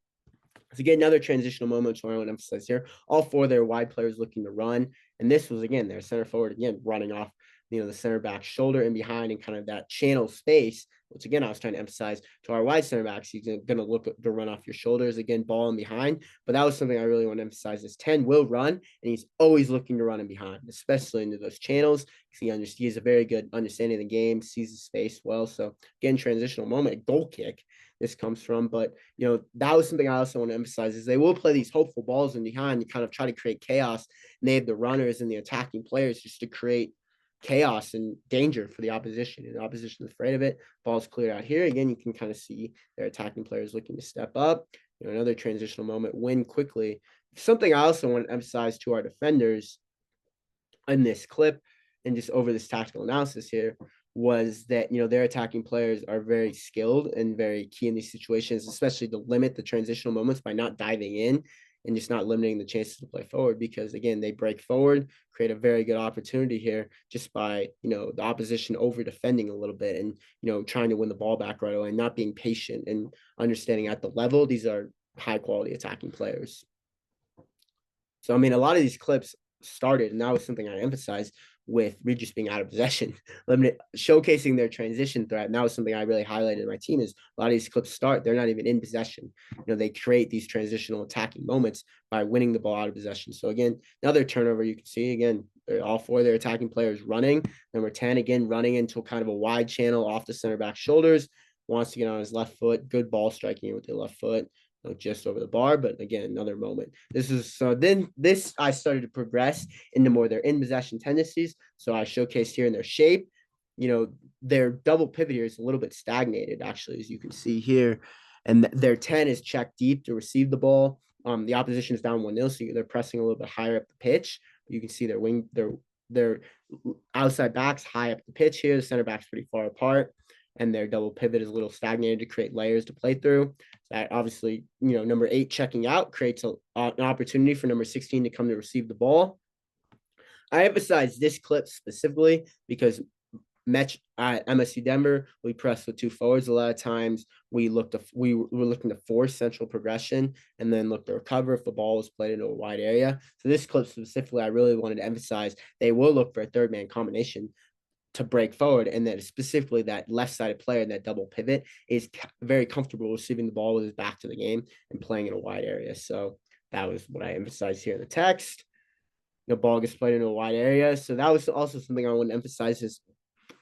So again, another transitional moment, which I want to emphasize here. All four of their wide players looking to run. And this was, again, their center forward, again, running off, the center back shoulder and behind and kind of that channel space, which, again, I was trying to emphasize to our wide center backs. He's going to look to run off your shoulders, again, ball in behind. But that was something I really want to emphasize is 10 will run, and he's always looking to run in behind, especially into those channels. He has a very good understanding of the game, sees the space well. So, again, transitional moment, goal kick this comes from. But, that was something I also want to emphasize is they will play these hopeful balls in behind to kind of try to create chaos. And they have the runners and the attacking players just to create chaos and danger for the opposition. And the opposition is afraid of it. Ball's cleared out here. Again, you can kind of see their attacking players looking to step up. Another transitional moment, win quickly. Something I also want to emphasize to our defenders in this clip and just over this tactical analysis here was that, their attacking players are very skilled and very key in these situations, especially to limit the transitional moments by not diving in and just not limiting the chances to play forward, because again, they break forward, create a very good opportunity here just by, the opposition over defending a little bit and, trying to win the ball back right away, and not being patient and understanding at the level, these are high quality attacking players. So, a lot of these clips started, and that was something I emphasized with Regis being out of possession, showcasing their transition threat. And that was something I really highlighted in my team is a lot of these clips start, they're not even in possession. They create these transitional attacking moments by winning the ball out of possession. So again, another turnover you can see, again, all four of their attacking players running. Number 10, again, running into kind of a wide channel off the center back shoulders, wants to get on his left foot, good ball striking with the left foot. Just over the bar, but again, another moment. Then I started to progress into more their in possession tendencies. So I showcased here in their shape, their double pivot here is a little bit stagnated, actually, as you can see here. And their 10 is checked deep to receive the ball. The opposition is down 1-0, so they're pressing a little bit higher up the pitch. You can see their outside backs high up the pitch here. The center back's pretty far apart, and their double pivot is a little stagnated to create layers to play through. That obviously, number 8 checking out creates an opportunity for number 16 to come to receive the ball. I emphasize this clip specifically because at MSU Denver, we press with 2 forwards. A lot of times we were looking to force central progression and then look to recover if the ball was played into a wide area. So this clip specifically, I really wanted to emphasize they will look for a third man combination to break forward, and that specifically that left-sided player in that double pivot is very comfortable receiving the ball with his back to the game and playing in a wide area. So that was what I emphasized here in the text. The ball gets played in a wide area. So that was also something I want to emphasize is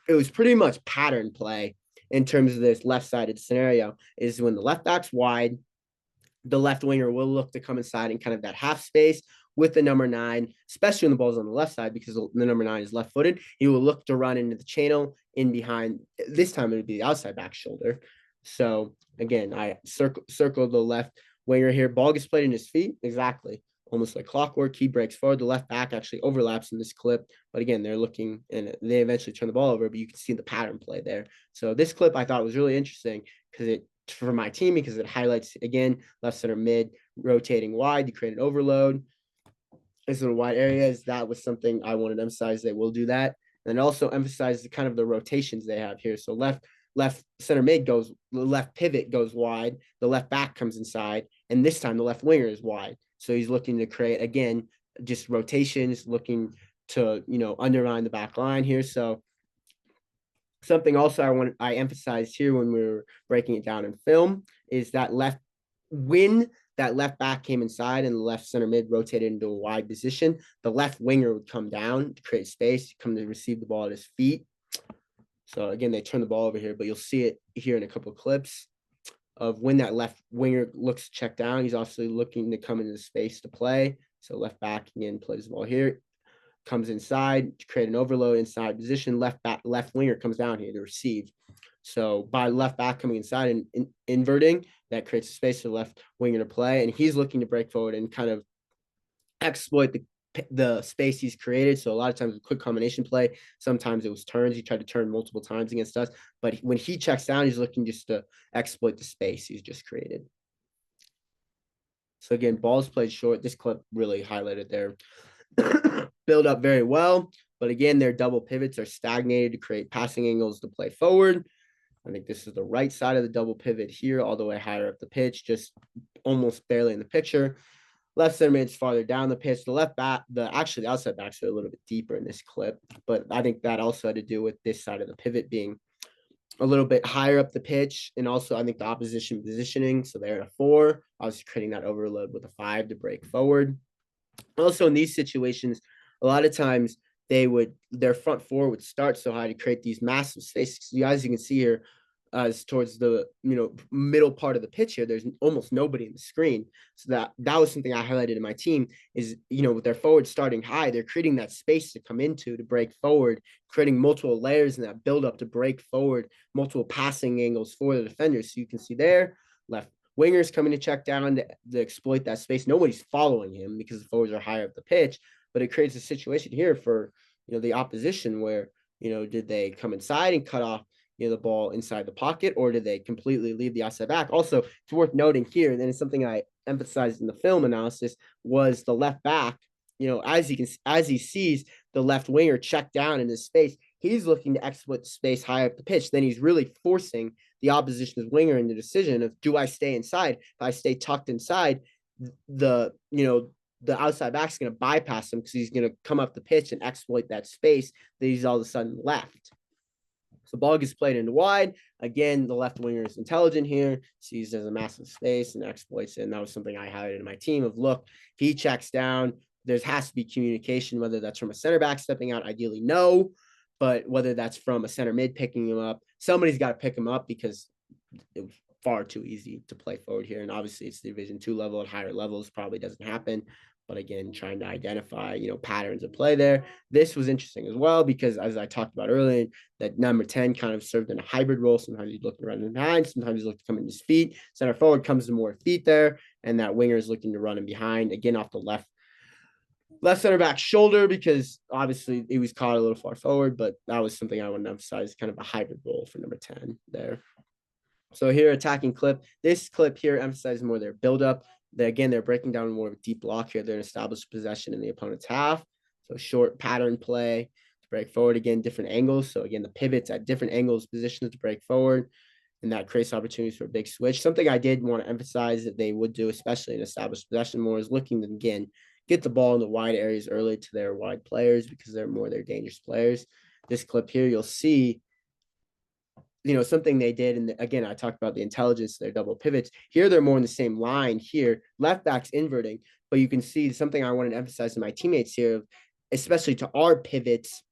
it was pretty much pattern play in terms of this left-sided scenario is when the left back's wide, the left winger will look to come inside in kind of that half space with the number 9, especially when the ball's on the left side because the number 9 is left footed. He will look to run into the channel in behind. This time it would be the outside back shoulder. So again, I circle the left winger here. Ball gets played in his feet. Exactly. Almost like clockwork. He breaks forward. The left back actually overlaps in this clip. But again, they're looking and they eventually turn the ball over, but you can see the pattern play there. So this clip I thought was really interesting because for my team, because it highlights, again, left center mid rotating wide to create an overload. This little wide areas, that was something I wanted to emphasize. They will do that. And also emphasize the kind of the rotations they have here. So left center mid the left pivot goes wide, the left back comes inside, and this time the left winger is wide. So he's looking to create, again, just rotations, looking to, undermine the back line here. So something also I emphasized here when we were breaking it down in film is that when that left back came inside and the left center mid rotated into a wide position, the left winger would come down to create space, come to receive the ball at his feet. So again, they turn the ball over here, but you'll see it here in a couple of clips of when that left winger looks to check down. He's obviously looking to come into space to play. So left back again plays the ball here, comes inside to create an overload inside position. Left winger comes down here to receive. So by left back coming inside and inverting, that creates a space for the left winger to play. And he's looking to break forward and kind of exploit the space he's created. So a lot of times with quick combination play, sometimes it was turns. He tried to turn multiple times against us. But when he checks down, he's looking just to exploit the space he's just created. So again, balls played short. This clip really highlighted their build up very well. But again, their double pivots are stagnated to create passing angles to play forward. I think this is the right side of the double pivot here, all the way higher up the pitch, just almost barely in the picture. Left center mid's farther down the pitch. The left back, the outside backs are a little bit deeper in this clip, but I think that also had to do with this side of the pivot being a little bit higher up the pitch, and also I think the opposition positioning. So they're in a 4, obviously creating that overload with a 5 to break forward. Also, in these situations, a lot of times their front 4 would start so high to create these massive spaces. So as you can see here, as towards the middle part of the pitch here, there's almost nobody in the screen. So that was something I highlighted in my team is with their forward starting high, they're creating that space to come into to break forward, creating multiple layers in that build up to break forward, multiple passing angles for the defenders. So you can see there, left winger's coming to check down to exploit that space. Nobody's following him because the forwards are higher up the pitch, but it creates a situation here for the opposition where did they come inside and cut off the ball inside the pocket, or did they completely leave the outside back? Also, it's worth noting here, and it's something I emphasized in the film analysis, was the left back. As he sees the left winger check down in his space, he's looking to exploit the space high up the pitch. Then he's really forcing the opposition's winger in the decision of, do I stay inside? If I stay tucked inside, the outside back's going to bypass him because he's going to come up the pitch and exploit that space that he's all of a sudden left. So ball gets played into wide. Again, the left winger is intelligent here, sees there's a massive space and exploits it. And that was something I highlighted in my team of, look, he checks down. There has to be communication, whether that's from a center back stepping out, ideally no, but whether that's from a center mid picking him up, somebody's got to pick him up because it was far too easy to play forward here. And obviously it's the Division 2 level. At higher levels probably doesn't happen. But again, trying to identify, patterns of play there. This was interesting as well because, as I talked about earlier, that number 10 kind of served in a hybrid role. Sometimes he's looking to run behind, sometimes he's looking to come in his feet. Center forward comes to more feet there, and that winger is looking to run in behind, again, off the left center back shoulder, because obviously he was caught a little far forward, but that was something I want to emphasize, kind of a hybrid role for number 10 there. So here, attacking clip. This clip here emphasizes more their buildup. They're breaking down more of a deep block here. They're an established possession in the opponent's half. So short pattern play to break forward. Again, different angles. So again, the pivots at different angles, positions to break forward. And that creates opportunities for a big switch. Something I did want to emphasize that they would do, especially in established possession more, is looking to, again, get the ball in the wide areas early to their wide players because they're their dangerous players. This clip here, you'll see something they did. And again, I talked about the intelligence, their double pivots. Here, they're more in the same line here. Left back's inverting, but you can see something I wanted to emphasize to my teammates here, especially to our pivots,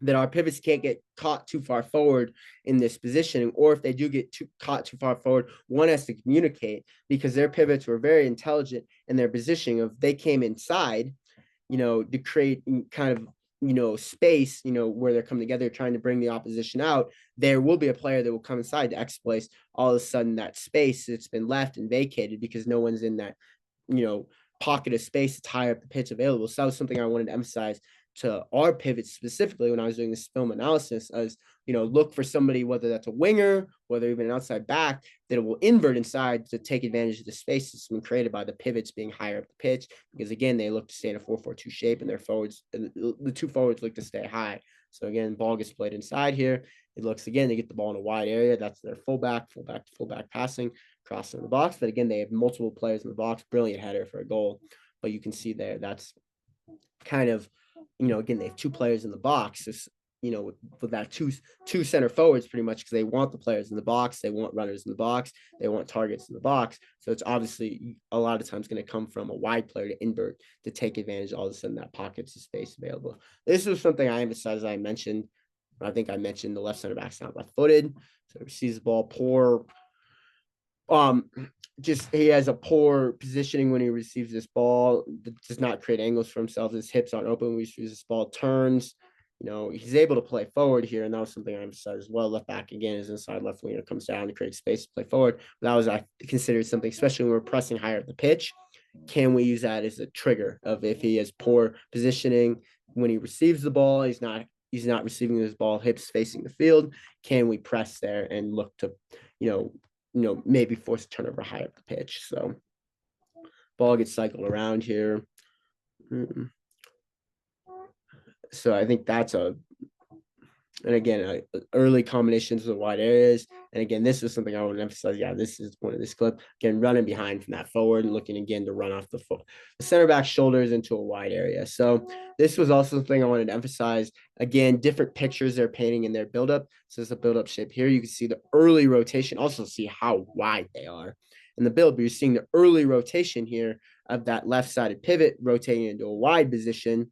that our pivots can't get caught too far forward in this positioning, or if they do get caught too far forward, one has to communicate, because their pivots were very intelligent in their positioning of, they came inside, to create kind of space, where they're coming together, trying to bring the opposition out. There will be a player that will come inside to exploit all of a sudden that space that's been left and vacated because no one's in that, pocket of space that's higher up the pitch available. So that was something I wanted to emphasize to our pivots specifically when I was doing this film analysis, as look for somebody, whether that's a winger, whether even an outside back, that will invert inside to take advantage of the space that's been created by the pivots being higher up the pitch. Because again, they look to stay in a 4-4-2 shape, and their forwards, the two forwards, look to stay high. So again, ball gets played inside here. It looks, again, they get the ball in a wide area. That's their fullback to fullback passing, crossing the box. But again, they have multiple players in the box. Brilliant header for a goal. But you can see there, that's kind of, again, they have two players in the box. It's, with that two center forwards pretty much, because they want the players in the box. They want runners in the box. They want targets in the box. So it's obviously a lot of times going to come from a wide player to invert to take advantage of all of a sudden that pockets of space available. This was something I emphasized. I think I mentioned the left center back's not left footed. So he receives the ball poor. He has a poor positioning when he receives this ball. Does not create angles for himself. His hips aren't open when he receives this ball. Turns. He's able to play forward here, and that was something I emphasized as well. Left back, again, is inside left winger, comes down to create space to play forward. But that was, I considered, something, especially when we're pressing higher up the pitch. Can we use that as a trigger of, if he has poor positioning when he receives the ball, he's not receiving his ball, hips facing the field, can we press there and look to, maybe force a turnover high up the pitch? So ball gets cycled around here. So I think that's And again, early combinations with wide areas. And again, this was something I want to emphasize. Yeah, this is one of this clip. Again, running behind from that forward and looking again to run off the foot, the center back shoulders into a wide area. So this was also something I wanted to emphasize. Again, different pictures they're painting in their buildup. So it's a buildup shape here. You can see the early rotation. Also see how wide they are in the build. But you're seeing the early rotation here of that left-sided pivot rotating into a wide position.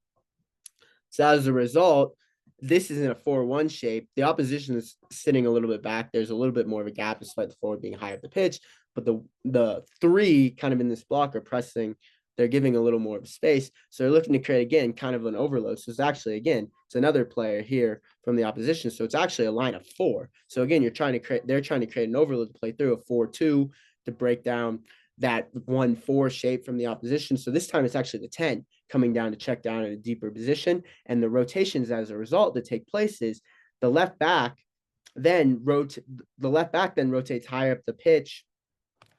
So as a result, this is in a 4-1 shape. The opposition is sitting a little bit back. There's a little bit more of a gap despite the forward being high up the pitch. But the three kind of in this block are pressing. They're giving a little more of space. So they're looking to create, again, kind of an overload. So it's actually, again, it's another player here from the opposition. So it's actually a line of 4. So again, they're trying to create an overload to play through a 4-2 to break down that 1-4 shape from the opposition. So this time it's actually the 10 coming down to check down in a deeper position. And the rotations as a result that take place is the left back then rotates higher up the pitch.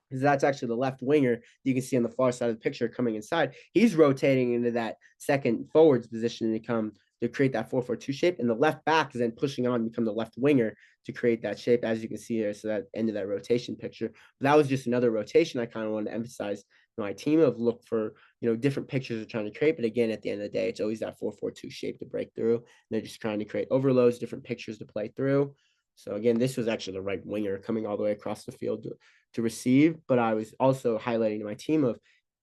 Because that's actually the left winger you can see on the far side of the picture coming inside. He's rotating into that second forwards position to create that 4-4-2 shape. And the left back is then pushing on to become the left winger to create that shape, as you can see here. So that end of that rotation picture. But that was just another rotation I kind of wanted to emphasize my team of look for, different pictures they're trying to create. But again, at the end of the day, it's always that 4-4-2 shape to break through. And they're just trying to create overloads, different pictures to play through. So again, this was actually the right winger coming all the way across the field to receive. But I was also highlighting to my team of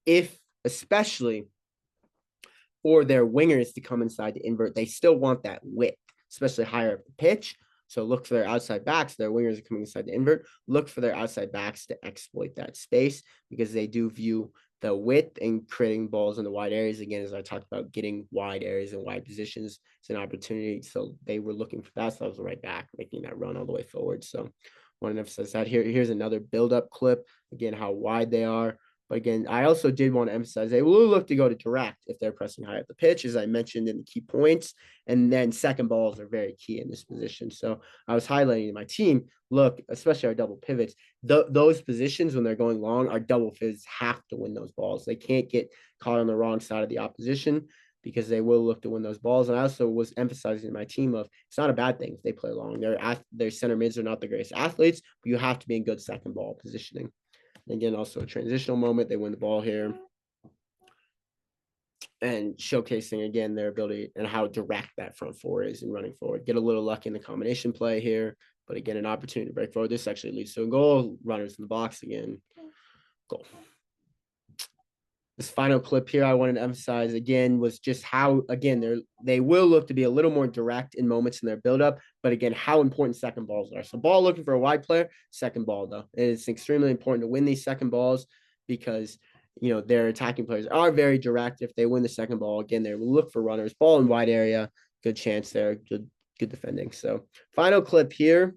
if, especially for their wingers to come inside to invert, they still want that width, especially higher up the pitch. So look for their outside backs. Their wingers are coming inside to invert. Look for their outside backs to exploit that space because they do view the width and creating balls in the wide areas. Again, as I talked about, getting wide areas and wide positions is an opportunity. So they were looking for that. So I was right back, making that run all the way forward. So I want to emphasize that. Here's another build-up clip. Again, how wide they are. But again, I also did want to emphasize they will look to go to direct if they're pressing high up the pitch, as I mentioned in the key points. And then second balls are very key in this position. So I was highlighting to my team, look, especially our double pivots, those positions when they're going long, our double pivots have to win those balls. They can't get caught on the wrong side of the opposition because they will look to win those balls. And I also was emphasizing to my team of it's not a bad thing if they play long. Their center mids are not the greatest athletes, but you have to be in good second ball positioning. Again, also a transitional moment. They win the ball here. And showcasing, again, their ability and how direct that front four is in running forward. Get a little lucky in the combination play here. But again, an opportunity to break forward. This actually leads to a goal. Runners in the box again. Goal. This final clip here I wanted to emphasize again was just how, again, they will look to be a little more direct in moments in their buildup, but again, how important second balls are. So ball looking for a wide player, second ball though. It's extremely important to win these second balls because their attacking players are very direct. If they win the second ball, again, they will look for runners, ball in wide area, good chance there, good defending. So final clip here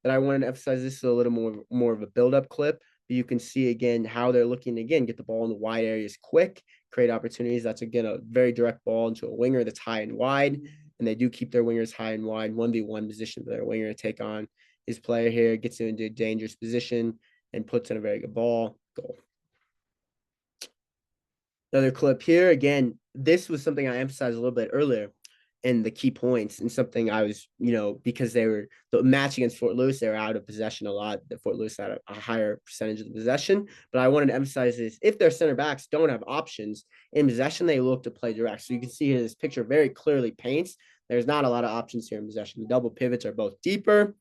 that I wanted to emphasize, this is a little more of a build-up clip. But you can see again how they're looking to, again, get the ball in the wide areas quick, create opportunities. That's again a very direct ball into a winger that's high and wide. And they do keep their wingers high and wide, 1v1 position for their winger to take on his player here, gets into a dangerous position and puts in a very good ball. Goal. Another clip here. Again, this was something I emphasized a little bit earlier in the key points and something I was, because they were the match against Fort Lewis, they were out of possession a lot. The Fort Lewis had a higher percentage of the possession, but I wanted to emphasize this. If their center backs don't have options in possession, they look to play direct. So you can see here, this picture very clearly paints. There's not a lot of options here in possession. The double pivots are both deeper.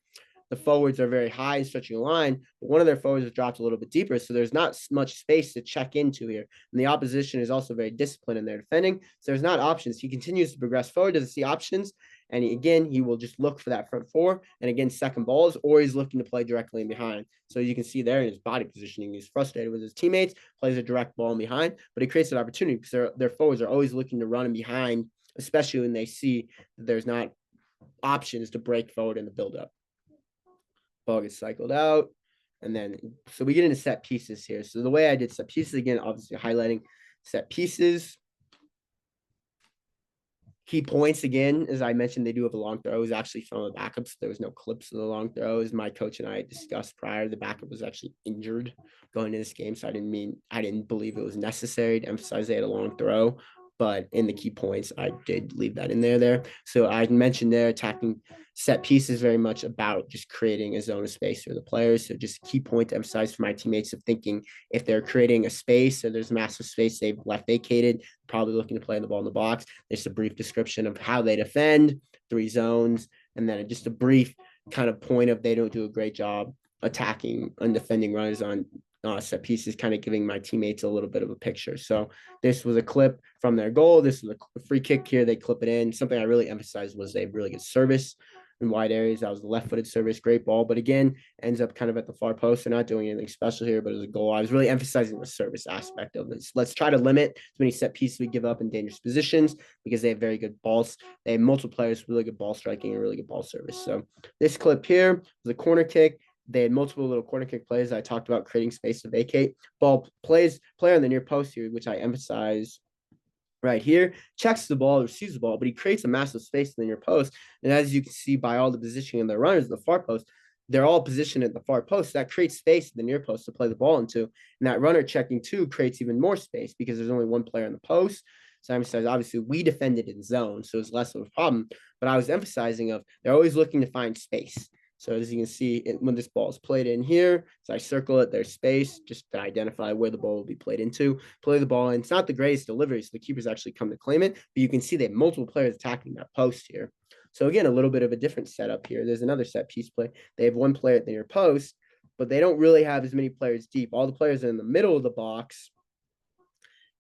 The forwards are very high and stretching a line, but one of their forwards has dropped a little bit deeper. So there's not much space to check into here. And the opposition is also very disciplined in their defending. So there's not options. He continues to progress forward, doesn't see options. And he will just look for that front four. And again, second balls, or he's looking to play directly in behind. So you can see there in his body positioning, he's frustrated with his teammates, plays a direct ball in behind, but he creates an opportunity because their forwards are always looking to run in behind, especially when they see that there's not options to break forward in the buildup. Ball gets cycled out. And then, so we get into set pieces here. So the way I did set pieces, again, obviously highlighting set pieces. Key points, again, as I mentioned, they do have a long throw. It was actually from the backup, so there was no clips of the long throws. My coach and I discussed prior, the backup was actually injured going into this game. So I didn't believe it was necessary to emphasize they had a long throw. but in the key points, I did leave that in there. So I mentioned there attacking set pieces very much about just creating a zone of space for the players. So just a key point to emphasize for my teammates of thinking if they're creating a space or there's massive space they've left vacated, probably looking to play the ball in the box. There's a brief description of how they defend, 3 zones, and then just a brief kind of point of they don't do a great job attacking and defending runners on set pieces, kind of giving my teammates a little bit of a picture. So this was a clip from their goal. This was a free kick here. They clip it in. Something I really emphasized was they have really good service in wide areas. That was the left-footed service, great ball. But again, ends up kind of at the far post. They're not doing anything special here, but it was a goal. I was really emphasizing the service aspect of this. Let's try to limit as many set pieces we give up in dangerous positions because they have very good balls. They have multiple players, really good ball striking and really good ball service. So this clip here was a corner kick. They had multiple little corner kick plays. I talked about creating space to vacate. Ball plays player on the near post here, which I emphasize right here, checks the ball, receives the ball, but he creates a massive space in the near post. And as you can see by all the positioning of the runners in the far post, they're all positioned at the far post. That creates space in the near post to play the ball into. And that runner checking too creates even more space because there's only one player in the post. So I emphasize, obviously, we defended in zone, so it's less of a problem. But I was emphasizing of they're always looking to find space. So as you can see, when this ball is played in here, so I circle it, there's space just to identify where the ball will be played into. Play the ball in. It's not the greatest delivery, so the keepers actually come to claim it, but you can see they have multiple players attacking that post here. So again, a little bit of a different setup here. There's another set piece play. They have one player at the near post, but they don't really have as many players deep. All the players are in the middle of the box.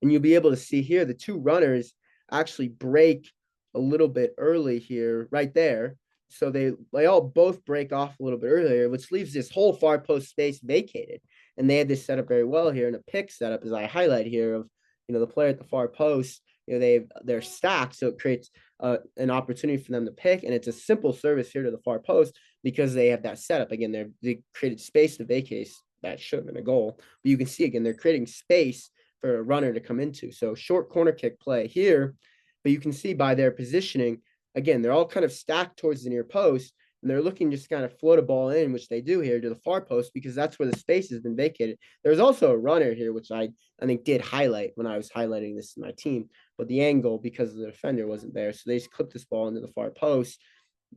And you'll be able to see here the 2 runners actually break a little bit early here, right there. So they all both break off a little bit earlier, which leaves this whole far post space vacated. And they had this set up very well here in a pick setup, as I highlight here of the player at the far post. They're stacked, so it creates an opportunity for them to pick, and it's a simple service here to the far post because they have that setup. Again, they created space to vacate. That should have been a goal, but you can see again they're creating space for a runner to come into. So short corner kick play here, but you can see by their positioning, again, they're all kind of stacked towards the near post, and they're looking just kind of float a ball in, which they do here to the far post because that's where the space has been vacated. There's also a runner here, which I think did highlight when I was highlighting this in my team, but the angle because the defender wasn't there. So they just clipped this ball into the far post.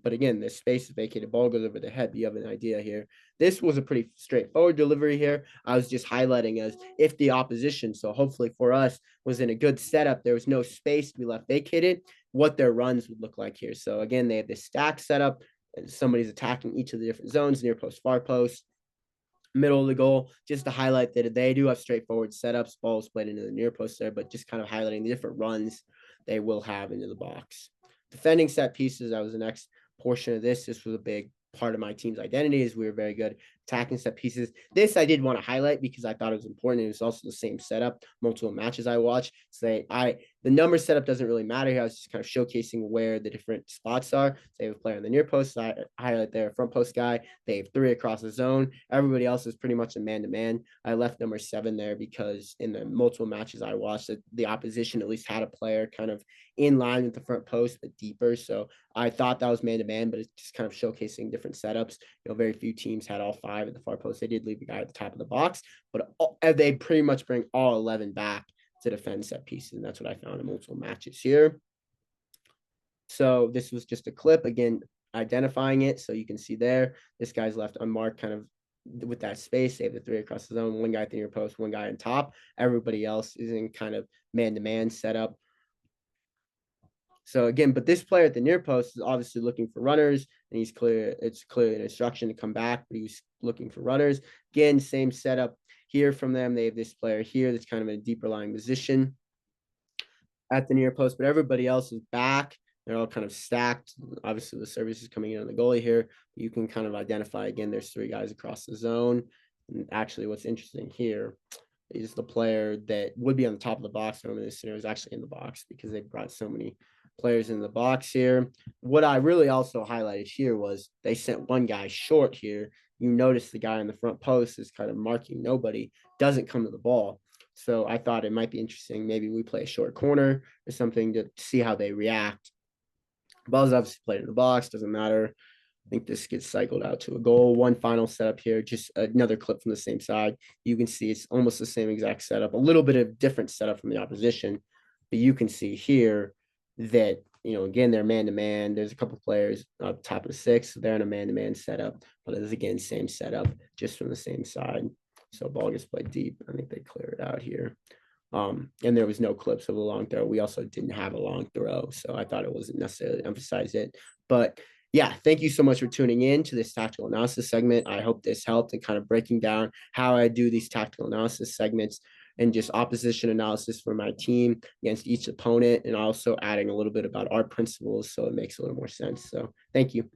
But again, the space is vacated, ball goes over the head. You have an idea here. This was a pretty straightforward delivery here. I was just highlighting as if the opposition, so hopefully for us, was in a good setup, there was no space to be left vacated, what their runs would look like here. So again, they have this stack setup. Somebody's attacking each of the different zones, near post, far post, middle of the goal, just to highlight that they do have straightforward setups. Balls played into the near post there, but just kind of highlighting the different runs they will have into the box. Defending set pieces, that was the next portion of this. This was a big part of my team's identity is we were very good attacking set pieces. This I did want to highlight because I thought it was important. It was also the same setup, multiple matches I watched. So the number setup doesn't really matter here. I was just kind of showcasing where the different spots are. So they have a player on the near post, so I highlight their front post guy. They have 3 across the zone. Everybody else is pretty much a man-to-man. I left number 7 there because in the multiple matches I watched, the opposition at least had a player kind of in line with the front post, but deeper. So I thought that was man-to-man, but it's just kind of showcasing different setups. Very few teams had all 5 at the far post. They did leave the guy at the top of the box, but they pretty much bring all 11 back to defend set pieces, and that's what I found in multiple matches here. So this was just a clip, again, identifying it. So you can see there, this guy's left unmarked kind of with that space. They have the 3 across the zone, 1 guy at the near post, 1 guy on top. Everybody else is in kind of man-to-man setup. So again, but this player at the near post is obviously looking for runners, and it's clearly an instruction to come back, but he's looking for runners. Again, same setup here from them. They have this player here that's kind of in a deeper lying position at the near post, but everybody else is back. They're all kind of stacked. Obviously, the service is coming in on the goalie here. You can kind of identify, again, there's 3 guys across the zone. And actually, what's interesting here is the player that would be on the top of the box in this scenario is actually in the box because they brought so many players in the box here. What I really also highlighted here was they sent 1 guy short here. You notice the guy in the front post is kind of marking nobody, doesn't come to the ball. So I thought it might be interesting. Maybe we play a short corner or something to see how they react. Ball's obviously played in the box, doesn't matter. I think this gets cycled out to a goal. One final setup here, just another clip from the same side. You can see it's almost the same exact setup, a little bit of different setup from the opposition. But you can see here that, again, they're man-to-man. There's a couple players up top of 6. So they're in a man-to-man setup, but it is, again, same setup, just from the same side. So ball gets played deep. I think they clear it out here. And there was no clips of a long throw. We also didn't have a long throw, so I thought it wasn't necessarily emphasize it. But yeah, thank you so much for tuning in to this tactical analysis segment. I hope this helped in kind of breaking down how I do these tactical analysis segments and just opposition analysis for my team against each opponent, and also adding a little bit about our principles so it makes a little more sense. So thank you.